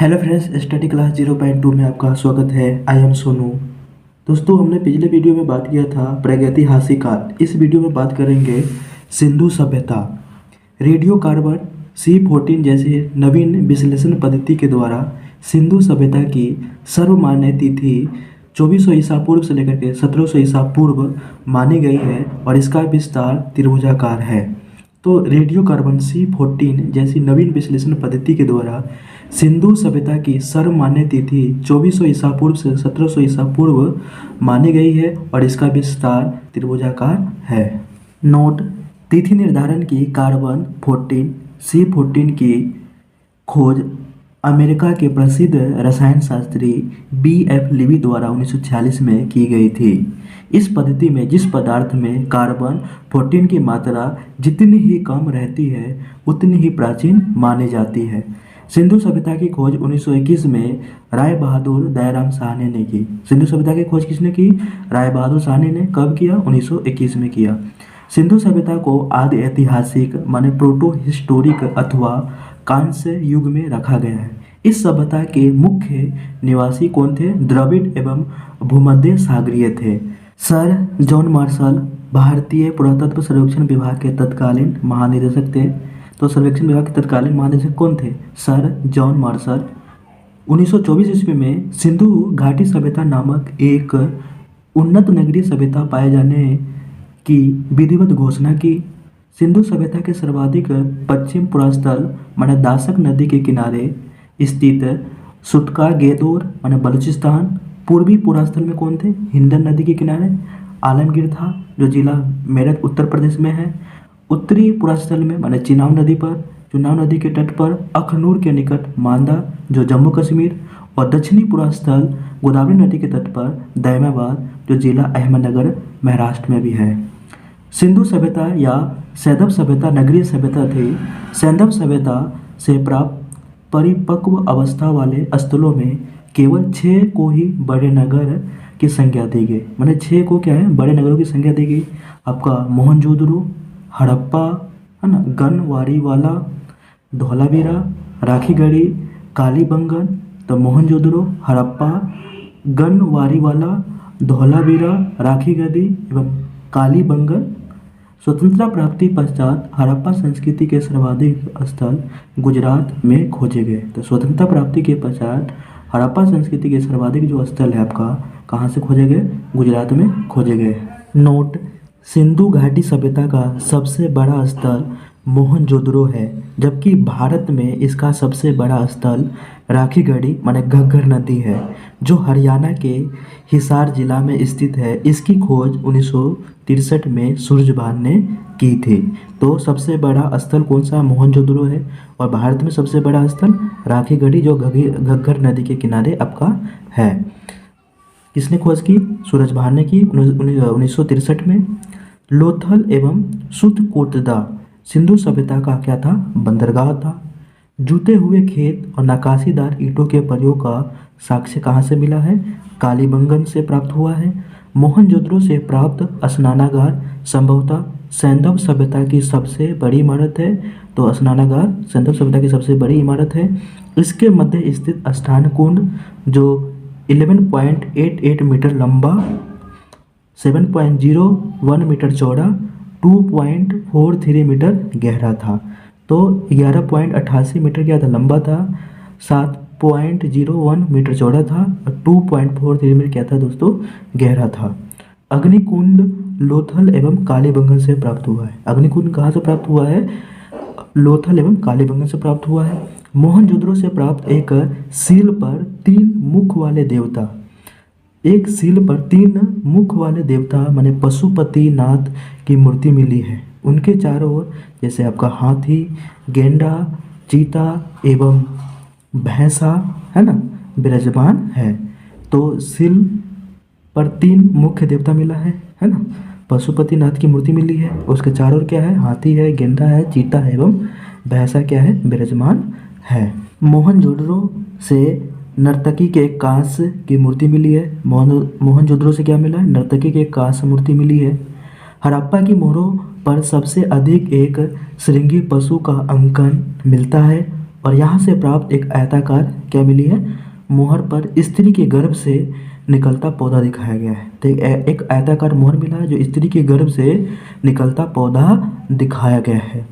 Hello friends, study class 0.2 में आपका स्वागत है। I am Sonu. दोस्तों, हमने पिछले वीडियो में बात किया था प्रागैतिहासिक काल। इस वीडियो में बात करेंगे सिंधु सभ्यता। रेडियो कार्बन C14 जैसे नवीन विश्लेषण पद्धति के द्वारा सिंधु सभ्यता की सर्वमान्य तिथि 2400 ईसा पूर्व से लेकर के 1700 ईसा पूर्व मानी गई है और इसका विस्तार त्रिभुजाकार है। तो रेडियो कार्बन C14 जैसी नवीन विश्लेषण पद्धति के द्वारा सिंधु सभ्यता की सर्वमान्य तिथि 2400 ईसा पूर्व से 1700 ईसा पूर्व मानी गई है और इसका विस्तार त्रिभुजाकार है। नोट: तिथि निर्धारण की कार्बन 14 C14 की खोज अमेरिका के प्रसिद्ध रसायन शास्त्री B.F. लीवी द्वारा 1946 में की गई थी। इस पद्धति में जिस पदार्थ में कार्बन 14 की मात्रा जितनी ही कम रहती है उतनी ही प्राचीन मानी जाती है। सिंधु सभ्यता की खोज 1921 में राय बहादुर दयाराम साहनी ने की। सिंधु सभ्यता की खोज किसने की? राय बहादुर साहनी ने। कब किया? 1921 में किया। सिंधु सभ्यता को आदि ऐतिहासिक माने प्रोटो हिस्टोरिक अथवा कांस्य युग में रखा गया है। इस सभ्यता के मुख्य निवासी कौन थे? द्रविड़ एवं भूमध्य सागरीय थे। सर जॉन मार्शल भारतीय पुरातत्व सर्वेक्षण विभाग के तत्कालीन महानिदेशक थे। तो सर्वेक्षण विभाग के तत्कालीन महानिदेशक कौन थे? Sir John Marshall. 1924 ईस्वी में सिंधु घाटी सभ्यता नामक एक उन्नत नगरीय सभ्यता पाए जाने की विधिवत घोषणा की। सिंधु सभ्यता के सर्वाधिक पश्चिम पुरास्थल माने दासक नदी के किनारे स्थित सुटका गेदोर माने बलूचिस्तान। पूर्वी पुरास्थल में कौन थे? हिंदन नदी के किनारे आलमगीर था जो जिला मेरठ उत्तर प्रदेश में है। उत्तरी पुरास्थल में माने चिनाब नदी पर, चुनाव नदी के तट पर अखनूर के निकट मांदा जो जम्मू कश्मीर, और दक्षिणी पुरास्थल गोदावरी नदी के तट पर दैमाबाद जो जिला अहमदनगर महाराष्ट्र में भी है। सिंधु सभ्यता या सैंधव सभ्यता नगरीय सभ्यता थी। सैंधव सभ्यता से प्राप्त परिपक्व अवस्था वाले स्थलों में केवल 6 को ही बड़े नगर की संज्ञा दी गई। माने 6 को क्या है? बड़े नगरों की संज्ञा दी गई। आपका मोहनजोदड़ो, हड़प्पा, है ना, गनवारीवाला, धोलावीरा, राखीगढ़ी, कालीबंगन। तो मोहनजोदड़ो, हड़प्पा, गनवारीवाला, धोलावीरा, राखीगढ़ी एवं कालीबंगन। स्वतंत्रता प्राप्ति पश्चात हड़प्पा संस्कृति के सर्वाधिक स्थल गुजरात में खोजे गए। तो स्वतंत्रता प्राप्ति के पश्चात हड़प्पा संस्कृति के सर्वाधिक जो स्थल है आपका कहाँ से खोजे गए? गुजरात में खोजे गए। नोट: सिंधु घाटी सभ्यता का सबसे बड़ा स्थल मोहनजोदड़ो है, जबकि भारत में इसका सबसे बड़ा स्थल राखीगढ़ी माने घग्गर नदी है जो हरियाणा के हिसार जिला में स्थित है। इसकी खोज 1963 में सूरजभान ने की थी। तो सबसे बड़ा स्थल कौन सा? मोहनजोदड़ो है। और भारत में सबसे बड़ा स्थल राखीगढ़ी जो घग्गर नदी के किनारे आपका है। किसने खोज की? सूरजभान ने की 1963 में। लोथल एवं सुतकोटदा सिंधु सभ्यता का क्या था? बंदरगाह था। जूते हुए खेत और नक्काशीदार ईंटों के प्रयोग का साक्ष्य कहाँ से मिला है? कालीबंगन से प्राप्त हुआ है। मोहनजोदड़ो से प्राप्त स्नानागार संभवतः सैंधव सभ्यता की सबसे बड़ी इमारत है। तो स्नानागार सैंधव सभ्यता की सबसे बड़ी इमारत है। इसके मध्य स्थित स्नान कुंड जो 11.88 मीटर लंबा, 7.01 मीटर चौड़ा, 2.43 मीटर गहरा था। तो 11.88 मीटर क्या था? लंबा था। 7.01 मीटर चौड़ा था और 2.43 मीटर क्या था दोस्तों? गहरा था। अग्निकुंड लोथल एवं कालीबंगन से प्राप्त हुआ है। अग्निकुंड कहाँ से प्राप्त हुआ है? लोथल एवं कालीबंगन से प्राप्त हुआ है। मोहनजोदड़ो से प्राप्त एक सील पर 3 मुख वाले देवता, एक सील पर 3 मुख वाले देवता माने पशुपति नाथ की मूर्ति मिली है। उनके चारों ओर जैसे आपका हाथी, गेंडा, चीता एवं भैंसा, है ना, विराजमान है। तो सील पर 3 मुख्य देवता मिला है ना। पशुपति नाथ की मूर्ति मिली है। उसके चारों ओर क्या है? हाथी है, गेंडा है, चीता है एवं भैंसा क्या है? विराजमान है। मोहनजोदड़ो से नर्तकी के कांस्य की मूर्ति मिली है। मोहनजोदड़ो से क्या मिला है? नर्तकी के कांस्य मूर्ति मिली है। हड़प्पा की मोहरों पर सबसे अधिक एक श्रृंगी पशु का अंकन मिलता है और यहाँ से प्राप्त एक आयताकार क्या मिली है, मोहर पर स्त्री के गर्भ से निकलता पौधा दिखाया गया है। तो एक आयताकार मोहर मिला है जो स्त्री के गर्भ से निकलता पौधा दिखाया गया है।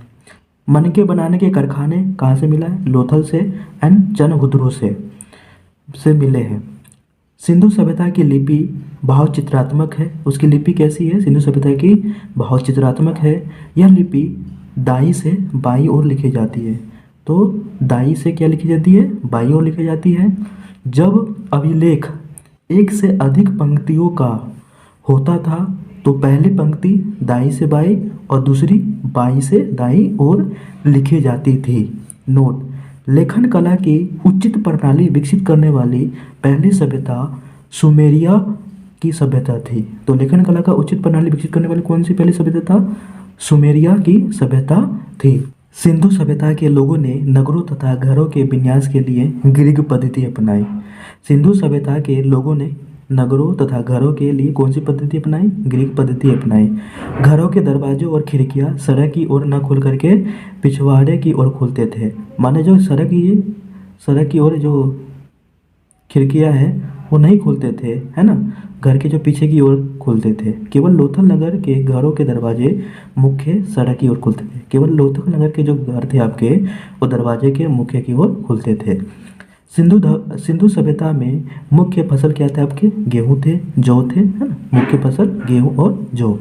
मनके बनाने के कारखाने कहाँ से मिला है, लोथल से एंड चनहुद्रो से मिले हैं। सिंधु सभ्यता की लिपि भाव चित्रात्मक है। उसकी लिपि कैसी है, सिंधु सभ्यता की भाव चित्रात्मक है। यह लिपि दाई से बाई ओर लिखी जाती है। तो दाई से क्या लिखी जाती है, बाई ओर लिखी जाती है। जब अभिलेख एक से अधिक पंक्तियों का होता था तो पहली पंक्ति दाई से बाई और दूसरी बाई से दाई ओर लिखी जाती थी। नोट, लेखन कला की उचित प्रणाली विकसित करने वाली पहली सभ्यता सुमेरिया की सभ्यता थी। तो लेखन कला का उचित प्रणाली विकसित करने वाली कौन सी पहली सभ्यता था, सुमेरिया की सभ्यता थी। सिंधु सभ्यता के लोगों ने नगरों तथा घरों के विन्यास के लिए ग्रीक पद्धति अपनाई। सिंधु सभ्यता के लोगों ने नगरों तथा घरों के लिए कौन सी पद्धति अपनाई, ग्रीक पद्धति अपनाई। घरों के दरवाजे और खिड़कियां सड़क की ओर न खोल करके पिछवाड़े की ओर खोलते थे। माने जो सड़क की ओर जो खिड़कियां हैं वो नहीं खोलते थे, है ना, घर के जो पीछे की ओर खोलते थे। केवल लोथल नगर के घरों के दरवाजे मुख्य सड़क की ओर खुलते थे। केवल लोथल नगर के जो घर थे आपके वो दरवाजे के मुख्य की ओर खुलते थे। सिंधु सभ्यता में मुख्य फसल क्या थे आपके, गेहूँ थे, जौ थे, है ना, मुख्य फसल गेहूँ और जौ।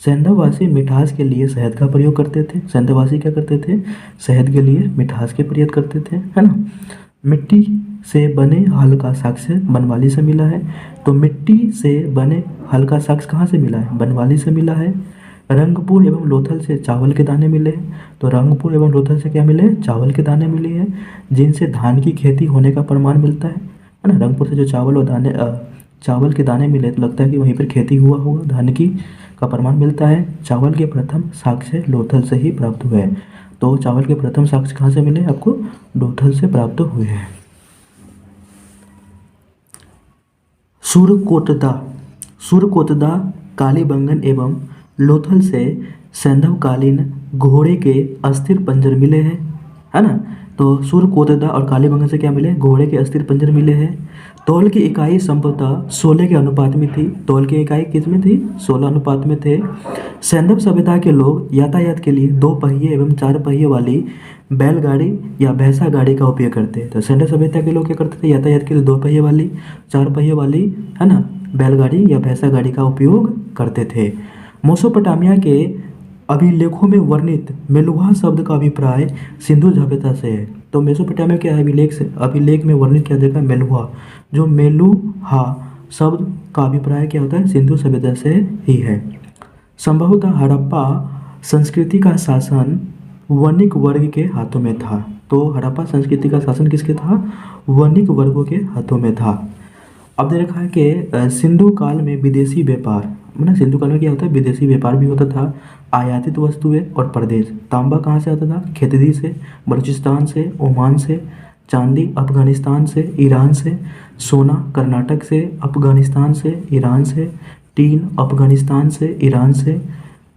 सेंधववासी मिठास के लिए शहद का प्रयोग करते थे। सेंधववासी क्या करते थे, शहद के लिए मिठास के प्रयोग करते थे, है ना। मिट्टी से बने हल का साक्ष्य बनवाली से मिला है। तो मिट्टी से बने हल का साक्ष्य कहाँ से मिला है, बनवाली से मिला है। रंगपुर एवं लोथल से चावल के दाने मिले हैं। तो रंगपुर एवं लोथल से क्या मिले, चावल के दाने मिले हैं जिनसे धान की खेती होने का प्रमाण मिलता है ना। रंगपुर से जो चावल के दाने मिले तो लगता है कि वहीं पर खेती हुआ होगा, धान की का प्रमाण मिलता है। चावल के प्रथम साक्ष्य लोथल से ही प्राप्त हुए हैं। तो चावल के प्रथम साक्ष्य कहाँ से मिले आपको, लोथल से प्राप्त हुए हैं। सुरकोटदा कालीबंगन एवं लोथल से सैंधवकालीन घोड़े के अस्थिर पंजर मिले हैं, है ना। तो सुरकोटदा और कालीबंगन से क्या मिले, घोड़े के अस्थिर पंजर मिले हैं। तौल की इकाई संभवतः 16 के अनुपात में थी। तौल की इकाई किस में थी, 16 अनुपात में थे। सैंधव सभ्यता के लोग यातायात के लिए 2 पहिए एवं 4 पहिए वाली बैलगाड़ी या भैंसा गाड़ी का उपयोग करते। तो सैंधव सभ्यता के लोग क्या करते थे, यातायात के लिए 2 पहिए वाली, 4 पहिए वाली, है ना, बैलगाड़ी या भैंसा गाड़ी का उपयोग करते थे। मेसोपोटामिया के अभिलेखों में वर्णित मेलुहा शब्द का अभिप्राय सिंधु सभ्यता से है। तो मेसोपोटामिया के अभिलेख में वर्णित क्या देखा, मेलुहा। जो मेलुहा शब्द का अभिप्राय क्या होता है, सिंधु सभ्यता से ही है। संभवतः हड़प्पा संस्कृति का शासन वणिक वर्ग के हाथों में था। तो हड़प्पा संस्कृति का शासन किसके था, वणिक वर्गों के हाथों में था। अब दे रखा है कि सिंधु काल में विदेशी व्यापार, मतलब सिंधु काल में क्या होता है, विदेशी व्यापार भी होता था। आयातित वस्तुएं और प्रदेश, तांबा कहाँ से आता था, खेतड़ी से, बलूचिस्तान से, ओमान से। चांदी अफगानिस्तान से, ईरान से। सोना कर्नाटक से, अफगानिस्तान से, ईरान से। टीन अफगानिस्तान से, ईरान से।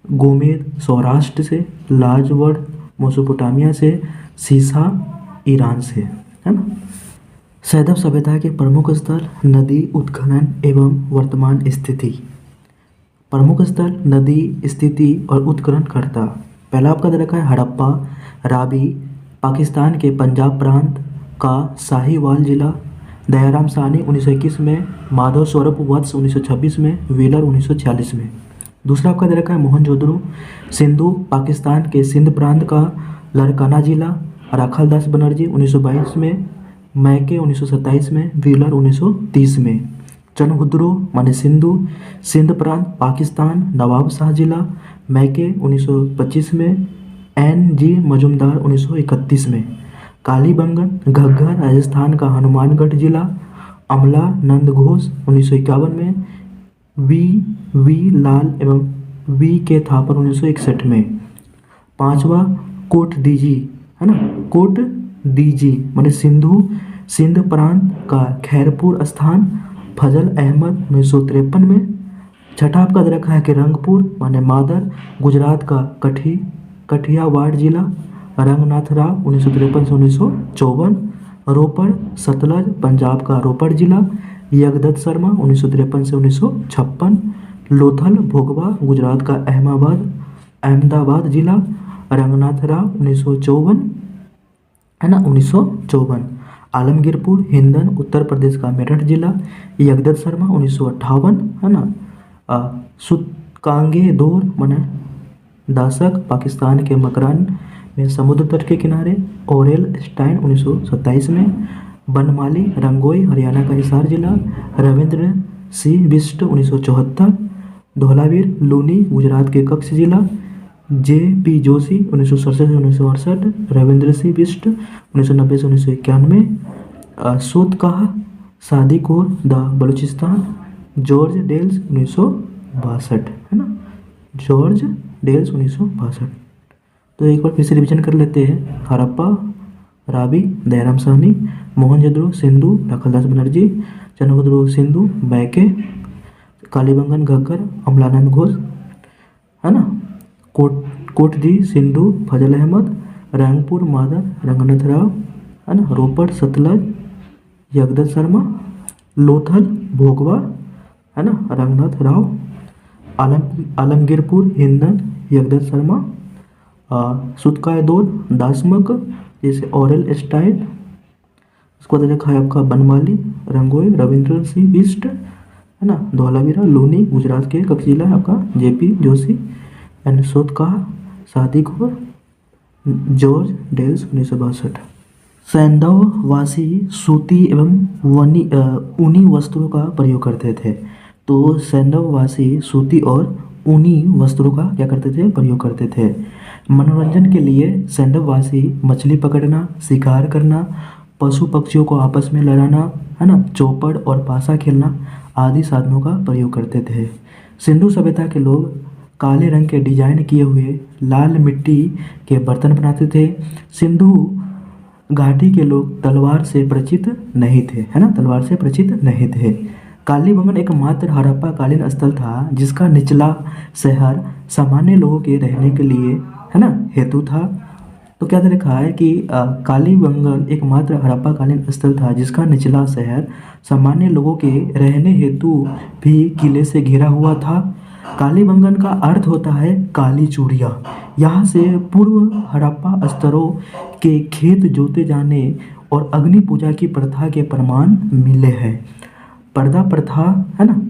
गोमेद सौराष्ट्र से। लाजवर्ड मेसोपोटामिया से। सीसा ईरान से, है ना। सैंधव सभ्यता के प्रमुख स्थल, नदी उत्खनन एवं वर्तमान स्थिति। प्रमुख स्थल, नदी स्थिति और उत्खनन करता। पहला आपका दे रखा है हड़प्पा, रावी, पाकिस्तान के पंजाब प्रांत का साहिवाल जिला। दयाराम साहनी 1921 में, माधव स्वरूप वत्स 1926 में, व्हीलर 1946 में। दूसरा आपका दे रखा है मोहनजोदड़ो, सिंधु पाकिस्तान के सिंध प्रांत का लड़काना जिला। राखालदास बनर्जी 1922 में, मैके 1927 में, व्हीलर 1930 में। चनहुद्रो माने सिंध प्रांत पाकिस्तान, नवाब शाह जिला। मैके 1925 में, NG मजुमदार 1931 में। कालीबंगन घग्गर राजस्थान का हनुमानगढ़ जिला। अमला नंद घोष 1951 में। वी लाल एवं वी के थापर 1961 में। पांचवा कोट डीजी, है ना, कोट डीजी माने सिंध प्रांत का खैरपुर स्थान। फजल अहमद 1953 में। छठा आपका रखा है कि रंगपुर माने मादर, गुजरात का कठियावाड़ जिला। रंगनाथ राव 1953 से 1954, रोपड़ सतलज पंजाब का रोपड़ जिला, जगदत्त शर्मा 1953 से 1956, लोथल भोगवा गुजरात का अहमदाबाद जिला, रंगनाथ राव 1954, है ना 1954, आलमगीरपुर हिंदन उत्तर प्रदेश का मेरठ जिला, जगदत्त शर्मा 1958, है ना। सुतकांगे दौर मने दासक पाकिस्तान के मकरान में समुद्र तट के किनारे, ओरेल स्टाइन 1927 में, बनमाली रंगोई हरियाणा का हिसार जिला, रविंद्र सिंह बिष्ट 1974, धौलावीर लूनी गुजरात के कच्छ जिला, J.P. जोशी 1967 से 1968, रविंद्र सिंह बिष्ट 1990 से 1991, सोतकाह सादिकोर द बलूचिस्तान, जॉर्ज डेल्स 1962, है ना, जॉर्ज डेल्स 1962। तो एक बार फिर से रिविजन कर लेते हैं। हड़प्पा रावी दयाराम साहनी, मोहनजोदड़ो सिंधु दखलदास बनर्जी, चंद्रगुप्त सिंधु बैके, कालीबंगन घग्गर अमलानंद घोष, है ना, कोटदी सिंधु फजल अहमद, रंगपुर मादर रंगनाथ राव, है ना, रोपड़ सतलज जगदत्त शर्मा, लोथल भोगवा, है ना, रंगनाथ राव, आलमगीरपुर हिंदन जगदत्त शर्मा, सुतकाय दौर दासमक जैसे ओरेल स्टाइन, उसके बाद देखा है आपका बनमाली रंगोई रविंद्र सिंह बिष्ट, है ना, धौलावीरा लूनी गुजरात के कच्छ जिला है आपका J.P. जोशी, एंड सोतकाह सादिकोर जॉर्ज डेल्स 1962। सैंधववासी सूती एवं ऊनी वस्त्रों का प्रयोग करते थे। तो सैंधववासी सूती और ऊनी वस्त्रों का क्या करते थे, प्रयोग करते थे। मनोरंजन के लिए सैंधववासी मछली पकड़ना, शिकार करना, पशु पक्षियों को आपस में लड़ाना, है ना, चौपड़ और पासा खेलना आदि साधनों का प्रयोग करते थे। सिंधु सभ्यता के लोग काले रंग के डिजाइन किए हुए लाल मिट्टी के बर्तन बनाते थे। सिंधु घाटी के लोग तलवार से परिचित नहीं थे, है ना, तलवार से परिचित नहीं थे। कालीबंगन एकमात्र हड़प्पा कालीन स्थल था जिसका निचला शहर सामान्य लोगों के रहने के लिए, है ना, हेतु था। तो क्या लिखा है कि कालीबंगन एकमात्र हड़प्पा कालीन स्थल था जिसका निचला शहर सामान्य लोगों के रहने हेतु भी किले से घिरा हुआ था। कालीबंगन का अर्थ होता है काली चूड़ियाँ। यहाँ से पूर्व हड़प्पा स्तरों के खेत जोते जाने और अग्नि पूजा की प्रथा के प्रमाण मिले हैं। पर्दा प्रथा, है ना,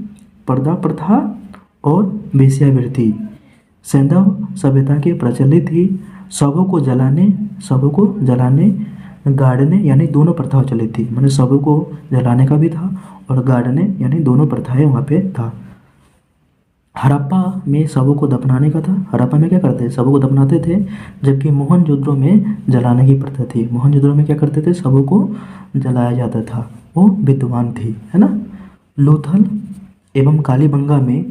पर्दा प्रथा और वेश्यावृत्ति सैंधव सभ्यता के प्रचलित ही। शवों को जलाने गाड़ने यानी दोनों प्रथाएं चली थी, मतलब शवों को जलाने का भी था और गाड़ने यानी दोनों प्रथाएं वहाँ पे था। हड़प्पा में शवों को दफनाने का था। हड़प्पा में क्या करते थे, शवों को दफनाते थे, जबकि मोहनजोदड़ो में जलाने की प्रथा थी। मोहनजोदड़ो में क्या करते थे, शवों को जलाया जाता था, वो विद्वान थी, है ना। लोथल एवं कालीबंगा में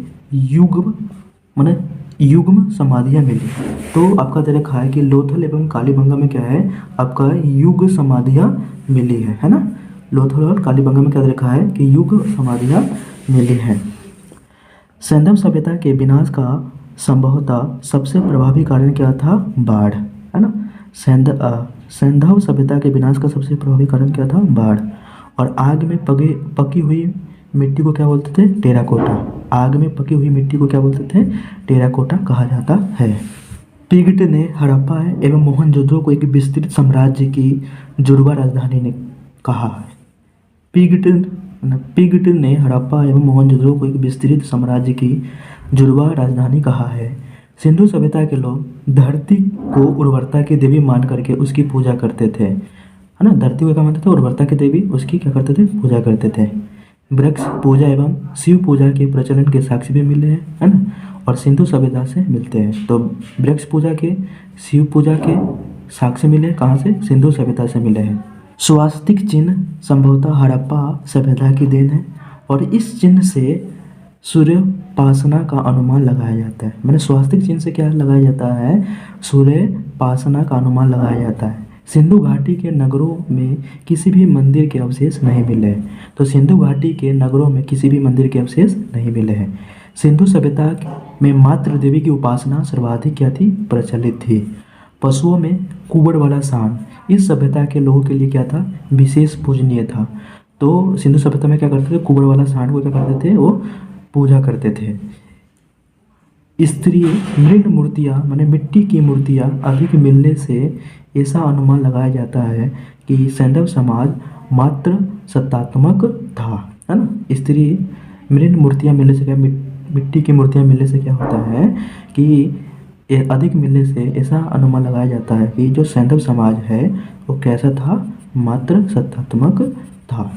युग्म समाधियाँ मिली। तो आपका दे रखा है कि लोथल एवं कालीबंगा में क्या है, आपका युग समाधियाँ मिली है ना। लोथल और कालीबंगा में क्या दे रखा है कि युग समाधियाँ मिली हैं। सैंधव सभ्यता के विनाश का संभवतः सबसे प्रभावी कारण क्या था, बाढ़, है ना। सैंधव सभ्यता के विनाश का सबसे प्रभावी कारण क्या था, बाढ़। और आग में पकी हुई मिट्टी को क्या बोलते थे, टेराकोटा। आग में पकी हुई मिट्टी को क्या बोलते थे, टेराकोटा कहा जाता है। पिगट ने हड़प्पा एवं मोहनजोदड़ो को एक विस्तृत साम्राज्य की जुड़वा राजधानी ने कहा है। पिगट ने हड़प्पा एवं मोहनजोदड़ो को एक विस्तृत साम्राज्य की जुड़वा राजधानी कहा है। सिंधु सभ्यता के लोग धरती को उर्वरता की देवी मान करके उसकी पूजा करते थे, है ना। धरती को क्या मानते थे, उर्वरता की देवी, उसकी क्या करते थे, पूजा करते थे। वृक्ष पूजा एवं शिव पूजा के प्रचलन के साक्ष्य भी मिले हैं, है ना, और सिंधु सभ्यता से मिलते हैं। तो वृक्ष पूजा के, शिव पूजा के साक्ष्य मिले कहाँ से, सिंधु सभ्यता से मिले हैं। स्वास्तिक चिन्ह संभवतः हड़प्पा सभ्यता की देन है और इस चिन्ह से सूर्योपासना का अनुमान लगाया जाता है। मैंने स्वास्तिक चिन्ह से क्या लगाया जाता है, सूर्योपासना का अनुमान लगाया जाता है। सिंधु घाटी के नगरों में किसी भी मंदिर के अवशेष नहीं मिले हैं। तो सिंधु घाटी के नगरों में किसी भी मंदिर के अवशेष नहीं मिले हैं। सिंधु सभ्यता में मातृ देवी की उपासना सर्वाधिक क्या थी, प्रचलित थी। पशुओं में कुबड़ वाला सांड इस सभ्यता के लोगों के लिए क्या था, विशेष पूजनीय था। तो सिंधु सभ्यता में क्या करते थे, कुबड़ वाला सांड को क्या करते थे, वो पूजा करते थे। स्तरीय मृण मूर्तियाँ माने मिट्टी की मूर्तियाँ अधिक मिलने से ऐसा अनुमान लगाया जाता है कि सैंधव समाज मात्र सत्तात्मक था, है ना। स्तरीय मृण मूर्तियाँ मिलने से क्या, मिट्टी की मूर्तियाँ मिलने से क्या होता है कि अधिक मिलने से ऐसा अनुमान लगाया जाता है कि जो सैंधव समाज है वो कैसा था, मात्र सत्तात्मक था।